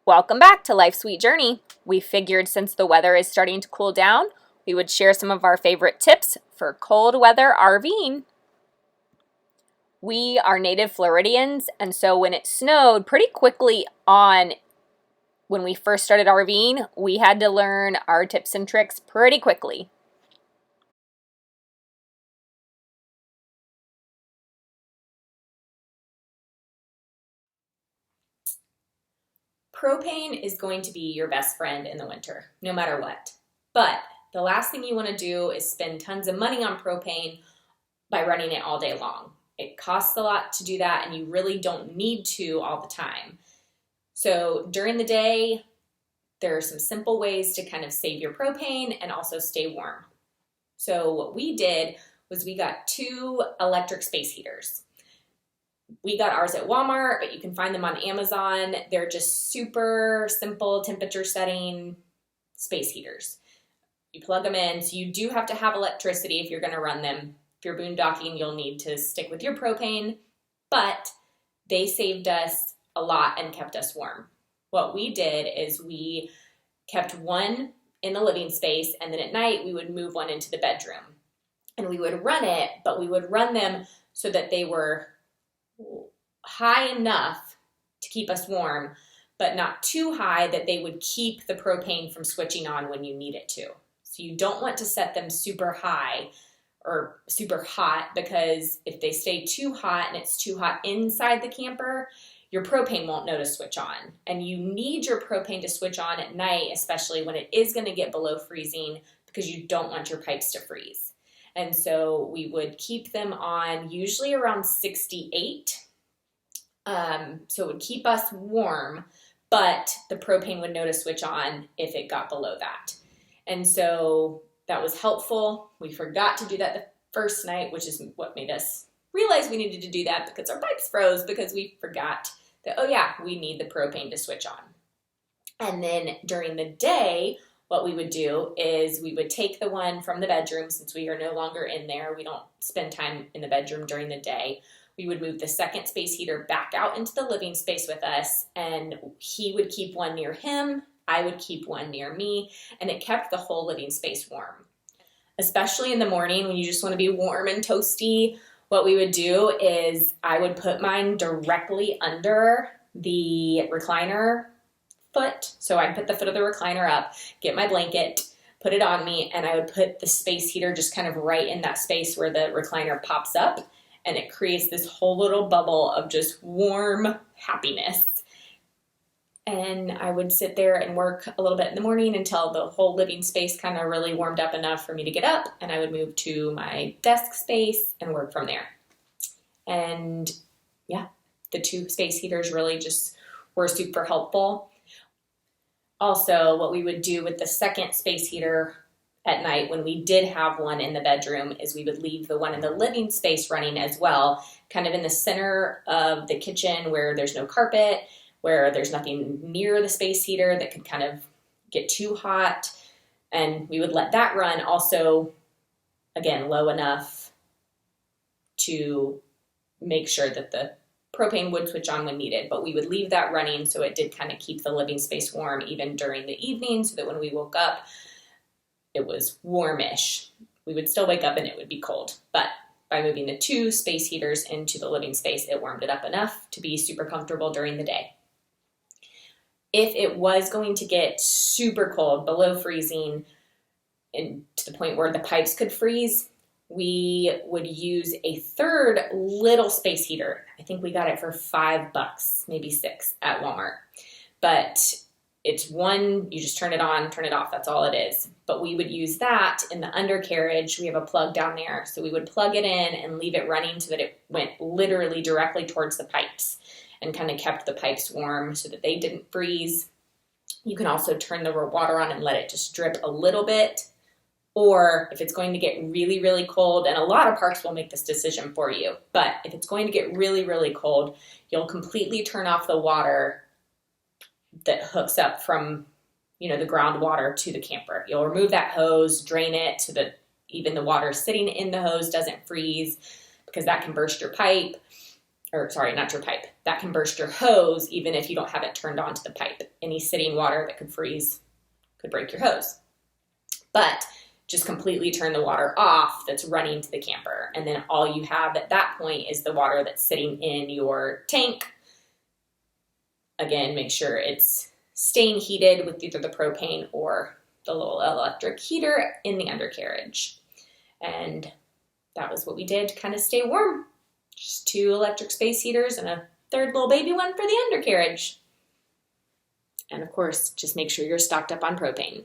Welcome back to Life's Sweet Journey. We figured since the weather is starting to cool down, we would share some of our favorite tips for cold weather RVing. We are native Floridians, and so when it snowed pretty quickly on when we first started RVing, we had to learn our tips and tricks pretty quickly. Propane is going to be your best friend in the winter, no matter what. But the last thing you want to do is spend tons of money on propane by running it all day long. It costs a lot to do that, and you really don't need to all the time. So during the day, there are some simple ways to kind of save your propane and also stay warm. So what we did was we got 2 electric space heaters. We got ours at Walmart, but you can find them on Amazon. They're just super simple temperature setting space heaters. You plug them in, so you do have to have electricity if you're going to run them. If you're boondocking, you'll need to stick with your propane, but they saved us a lot and kept us warm. What we did is we kept one in the living space, and then at night we would move one into the bedroom. And we would run it, but we would run them so that they were high enough to keep us warm, but not too high that they would keep the propane from switching on when you need it to. So you don't want to set them super high or super hot, because if they stay too hot and it's too hot inside the camper, your propane won't know to switch on. And you need your propane to switch on at night, especially when it is going to get below freezing, because you don't want your pipes to freeze. And so we would keep them on usually around 68. So it would keep us warm, but the propane would know to switch on if it got below that. And so that was helpful. We forgot to do that the first night, which is what made us realize we needed to do that, because our pipes froze because we forgot that, oh yeah, we need the propane to switch on. And then during the day, what we would do is we would take the one from the bedroom, since we are no longer in there. We don't spend time in the bedroom during the day. We would move the second space heater back out into the living space with us, and he would keep one near him. I would keep one near me, and it kept the whole living space warm. Especially in the morning when you just want to be warm and toasty, what we would do is I would put mine directly under the recliner foot. So I'd put the foot of the recliner up, get my blanket, put it on me, and I would put the space heater just kind of right in that space where the recliner pops up, and it creates this whole little bubble of just warm happiness. And I would sit there and work a little bit in the morning until the whole living space kind of really warmed up enough for me to get up, and I would move to my desk space and work from there. And yeah, the 2 space heaters really just were super helpful. Also, what we would do with the second space heater at night, when we did have one in the bedroom, is we would leave the one in the living space running as well, kind of in the center of the kitchen where there's no carpet, where there's nothing near the space heater that could kind of get too hot. And we would let that run also, again, low enough to make sure that the propane would switch on when needed. But we would leave that running so it did kind of keep the living space warm even during the evening, so that when we woke up, it was warmish. We would still wake up and it would be cold. But by moving the 2 space heaters into the living space, it warmed it up enough to be super comfortable during the day. If it was going to get super cold, below freezing, and to the point where the pipes could freeze, we would use a 3rd little space heater. I think we got it for $5, maybe $6 at Walmart. But it's one, you just turn it on, turn it off, that's all it is. But we would use that in the undercarriage. We have a plug down there, so we would plug it in and leave it running so that it went literally directly towards the pipes, and kind of kept the pipes warm so that they didn't freeze. You can also turn the water on and let it just drip a little bit. Or if it's going to get really, really cold, and a lot of parks will make this decision for you, but if it's going to get really, really cold, you'll completely turn off the water that hooks up from, the groundwater to the camper. You'll remove that hose, drain it so that even the water sitting in the hose doesn't freeze, because that can burst your pipe. or sorry, not your pipe. That can burst your hose even if you don't have it turned on to the pipe. Any sitting water that could freeze could break your hose. But just completely turn the water off that's running to the camper. And then all you have at that point is the water that's sitting in your tank. Again, make sure it's staying heated with either the propane or the little electric heater in the undercarriage. And that was what we did to kind of stay warm. Just 2 electric space heaters and a 3rd little baby one for the undercarriage. And of course, just make sure you're stocked up on propane.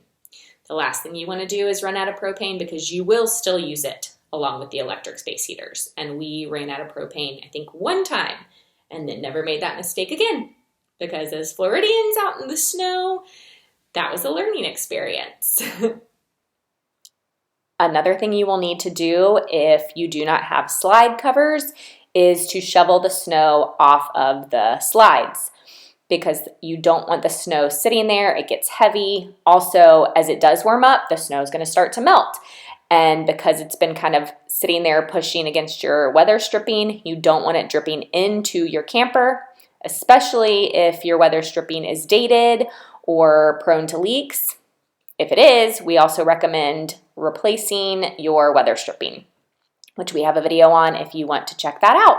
The last thing you want to do is run out of propane, because you will still use it along with the electric space heaters. And we ran out of propane, I think, one time, and then never made that mistake again. Because as Floridians out in the snow, that was a learning experience. Another thing you will need to do if you do not have slide covers is to shovel the snow off of the slides, because you don't want the snow sitting there. It gets heavy. Also, as it does warm up, the snow is going to start to melt. And because it's been kind of sitting there pushing against your weather stripping, you don't want it dripping into your camper, especially if your weather stripping is dated or prone to leaks. If it is, we also recommend replacing your weather stripping, which we have a video on if you want to check that out.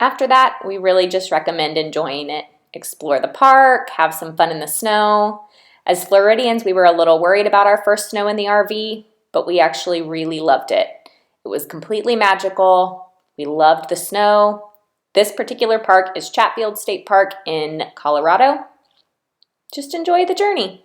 After that, we really just recommend enjoying it. Explore the park, have some fun in the snow. As Floridians, we were a little worried about our first snow in the RV, but we actually really loved it. It was completely magical. We loved the snow. This particular park is Chatfield State Park in Colorado. Just enjoy the journey.